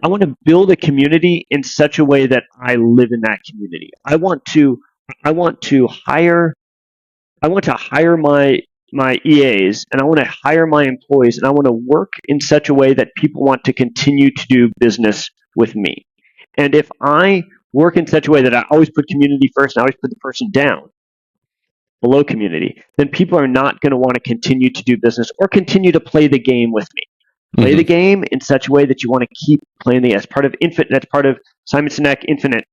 want to build a community in such a way that I live in that community. I want to hire my EAs, and I want to hire my employees, and I want to work in such a way that people want to continue to do business with me. And if I work in such a way that I always put community first and I always put the person down below community, then people are not going to want to continue to do business or continue to play the game with me. Play the game in such a way that you want to keep playing the as part of infinite. That's part of Simon Sinek Infinite,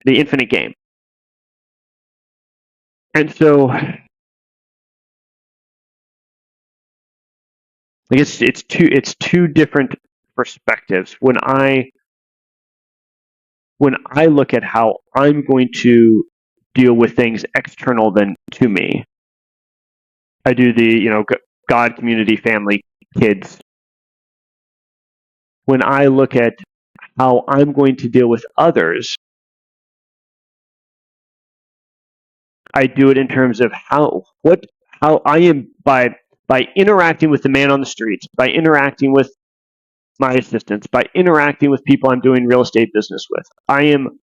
the infinite game. And so, I guess it's two different perspectives. When I look at how I'm going to deal with things external than to me, I do the God, community, family, kids. When I look at how I'm going to deal with others, I do it in terms of how I am by interacting with the man on the streets, by interacting with my assistants, by interacting with people I'm doing real estate business with. I am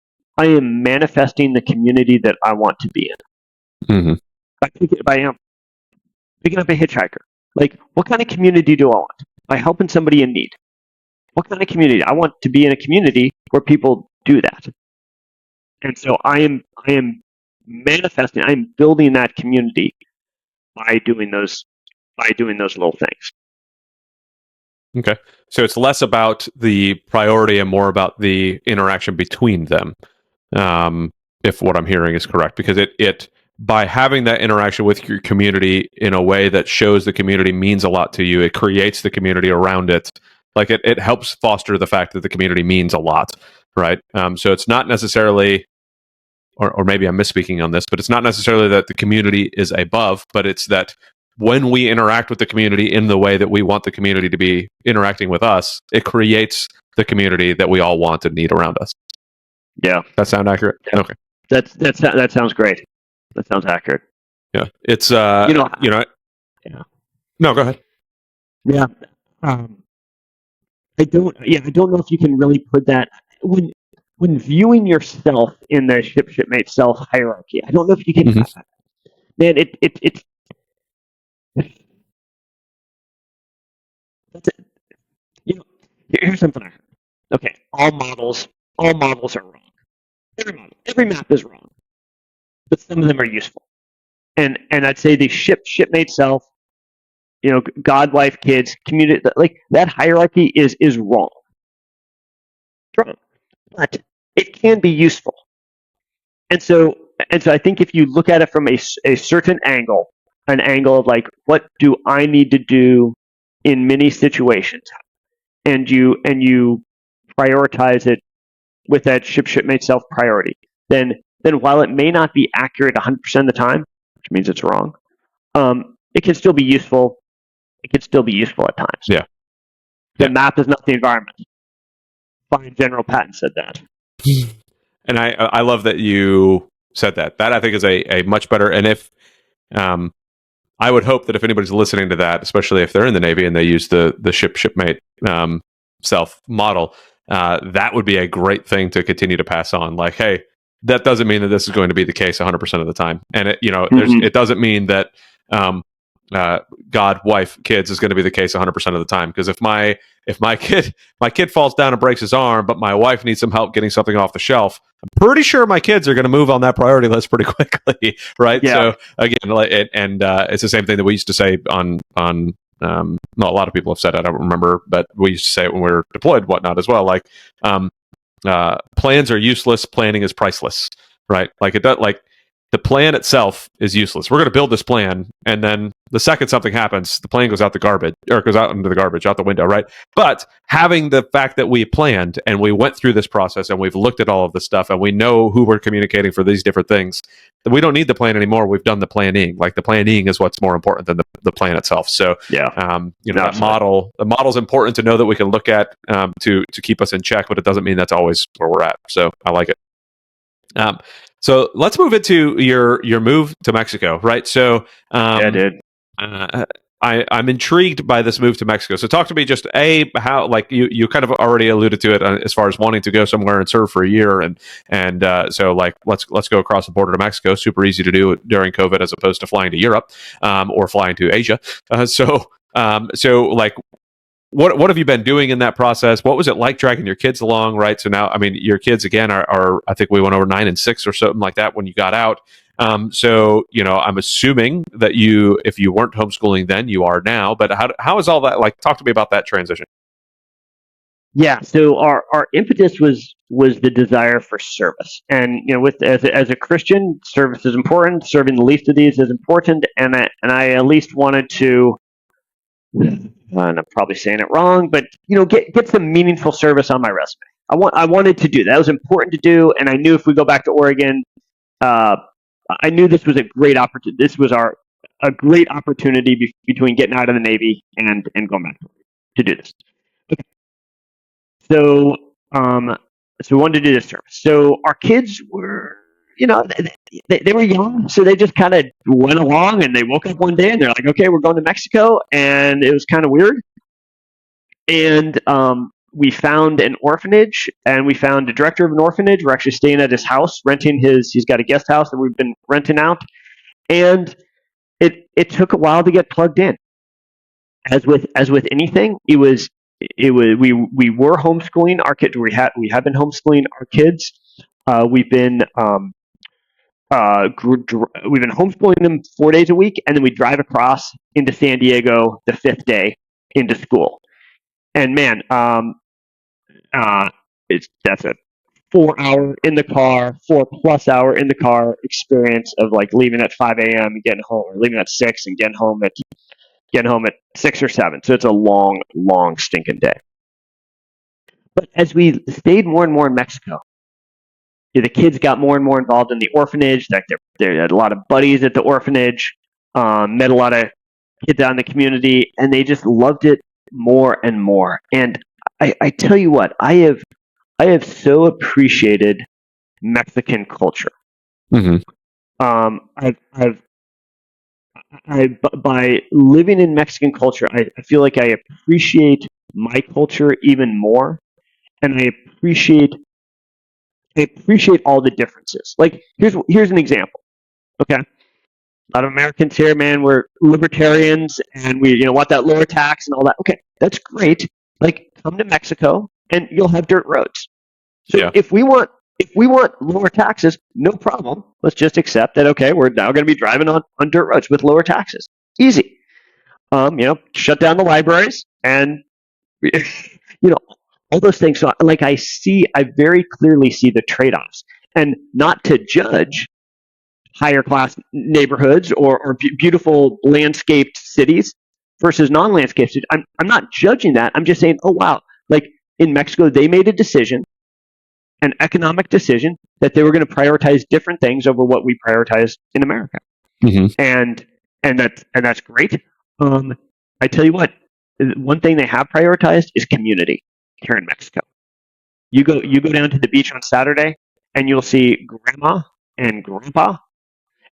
manifesting the community that I want to be in. By picking up a hitchhiker. Like, what kind of community do I want? By helping somebody in need. What kind of community? I want to be in a community where people do that. And so I am manifesting, I am building that community by doing those little things. Okay. So it's less about the priority and more about the interaction between them. If what I'm hearing is correct, because it by having that interaction with your community in a way that shows the community means a lot to you, it creates the community around it. Like it helps foster the fact that the community means a lot, right? So it's not necessarily, or maybe I'm misspeaking on this, but it's not necessarily that the community is above, but it's that when we interact with the community in the way that we want the community to be interacting with us, it creates the community that we all want and need around us. Yeah. That sound accurate? Yeah. Okay. That sounds great. That sounds accurate. Yeah. It's, Yeah. No, go ahead. Yeah. I don't know if you can really put that when viewing yourself in the shipmate self hierarchy. I don't know if you can. Man, it's here's something I heard. Okay, all models are wrong. Every map is wrong, but some of them are useful. And I'd say the shipmate self, God, wife, kids, community, like that hierarchy is wrong. It's wrong, but it can be useful. And so I think if you look at it from a certain angle, an angle of like, what do I need to do in many situations, and you prioritize it with that shipmate self priority, then while it may not be accurate 100% of the time, which means it's wrong, it can still be useful. It can still be useful at times. Yeah. The map is not the environment. Fine General Patton said that. And I love that you said that. That I think is a much better. And if I would hope that if anybody's listening to that, especially if they're in the Navy and they use the shipmate self model, that would be a great thing to continue to pass on. Like, hey, that doesn't mean that this is going to be the case 100% of the time, and it doesn't mean that God, wife, kids is going to be the case 100% of the time. Because if my kid falls down and breaks his arm, but my wife needs some help getting something off the shelf, I'm pretty sure my kids are going to move on that priority list pretty quickly, right? Yeah. So again, it's the same thing that we used to say on a lot of people have said it, I don't remember, but we used to say it when we were deployed and whatnot as well. Like, plans are useless, planning is priceless, right? Like the plan itself is useless. We're going to build this plan, and then the second something happens, the plan goes out the garbage, or it goes out into the garbage, out the window, right? But having the fact that we planned and we went through this process and we've looked at all of this stuff and we know who we're communicating for these different things, we don't need the plan anymore. We've done the planning. Like the planning is what's more important than the plan itself. So, that model, the model's important to know that we can look at to keep us in check, but it doesn't mean that's always where we're at. So I like it. So let's move into your move to Mexico, right? So, dude. I'm intrigued by this move to Mexico. So talk to me just how, like you kind of already alluded to it as far as wanting to go somewhere and serve for a year, and so like let's go across the border to Mexico. Super easy to do during COVID as opposed to flying to Europe or flying to Asia. So like what have you been doing in that process? What was it like dragging your kids along? Right. So now, I mean, your kids again are I think we went over 9 and 6 or something like that when you got out. So, I'm assuming that if you weren't homeschooling then, you are now, but how is all that like? Talk to me about that transition. Yeah. So our impetus was the desire for service, and with as a Christian, service is important. Serving the least of these is important, and I at least wanted to. And I'm probably saying it wrong, but get some meaningful service on my resume. I wanted to do that. It was important to do, and I knew if we go back to Oregon, I knew this was a great opportunity. This was a great opportunity between getting out of the Navy and going back to do this. Okay. So we wanted to do this service. So our kids were, they were young, so they just kind of went along, and they woke up one day and they're like, okay, we're going to Mexico, and it was kind of weird. And we found an orphanage, and we found a director of an orphanage. We're actually staying at his house, he's got a guest house that we've been renting out. And it took a while to get plugged in. As with anything, we were homeschooling our kids. We have been homeschooling our kids. We've been homeschooling them 4 days a week, and then we drive across into San Diego the 5th day into school. And man, that's a 4 hour in the car, 4+ hour in the car experience of like leaving at 5 a.m. and getting home, or leaving at 6 and getting home at 6 or 7. So it's a long, long stinking day. But as we stayed more and more in Mexico, the kids got more and more involved in the orphanage. Like they had a lot of buddies at the orphanage, met a lot of kids out in the community, and they just loved it more and more. And I tell you what, I have so appreciated Mexican culture. Mm-hmm. By living in Mexican culture, I feel like I appreciate my culture even more, and I appreciate all the differences. Like here's an example. Okay, a lot of Americans here, man, we're libertarians, and we want that lower tax and all that. Okay, that's great. Like, come to Mexico and you'll have dirt roads. So Yeah. if we want lower taxes, no problem. Let's just accept that. Okay, we're now going to be driving on dirt roads with lower taxes. Easy. Shut down the libraries and all those things. So like I very clearly see the trade-offs, and not to judge higher class neighborhoods or beautiful landscaped cities versus non-landscaped cities. I'm not judging that. I'm just saying, oh wow, like in Mexico, they made a decision, an economic decision, that they were going to prioritize different things over what we prioritize in America. Mm-hmm. And that's great. I tell you what, one thing they have prioritized is community here in Mexico. You go down to the beach on Saturday, and you'll see grandma and grandpa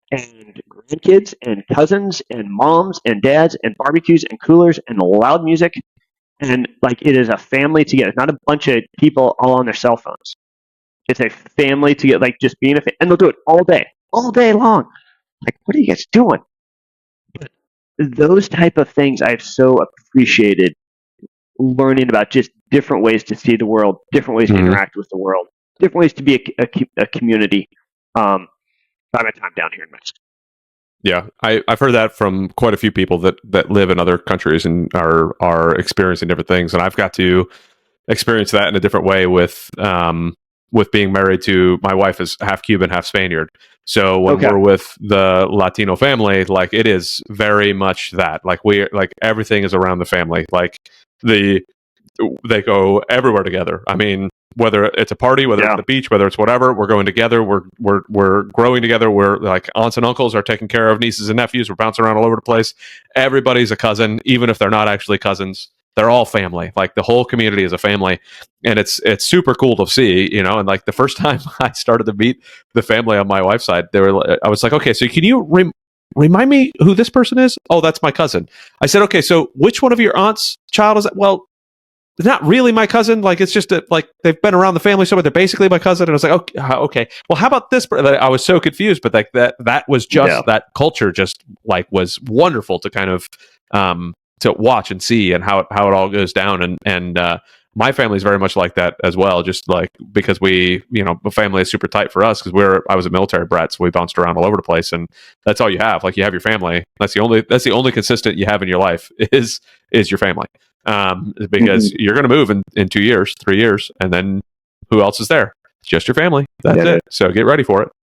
and grandkids and cousins and moms and dads and barbecues and coolers and loud music, and like it is a family together. It's not a bunch of people all on their cell phones. It's a family together, like just being and they'll do it all day long. Like, what are you guys doing? But those type of things I've so appreciated, learning about just different ways to see the world, different ways to interact with the world, different ways to be a community. By my time down here in Mexico. Yeah, I've heard that from quite a few people that live in other countries and are experiencing different things, and I've got to experience that in a different way with being married to, my wife is half Cuban, half Spaniard. So when we're with the Latino family, like it is very much that. Like everything is around the family. Like they go everywhere together. I mean, whether it's a party, whether it's the beach, whether it's whatever, we're going together. We're growing together. We're like aunts and uncles are taking care of nieces and nephews. We're bouncing around all over the place. Everybody's a cousin, even if they're not actually cousins. They're all family. Like the whole community is a family, and it's super cool to see. And like the first time I started to meet the family on my wife's side, I was like, okay, so can you remind me who this person is? Oh, that's my cousin. I said, okay, so which one of your aunt's child is that? Well, it's not really my cousin. Like, it's just that, like, they've been around the family so much, they're basically my cousin. And I was like, okay. Well, how about this? I was so confused, but like that was just that culture, just like was wonderful to kind of to watch and see, and how it all goes down. And my family is very much like that as well. Just like, because we, the family is super tight for us, because I was a military brat, so we bounced around all over the place, and that's all you have. Like, you have your family. That's the only consistent you have in your life is your family. Because you're going to move in 2 years, 3 years, and then who else is there? Just your family. That's it. So get ready for it.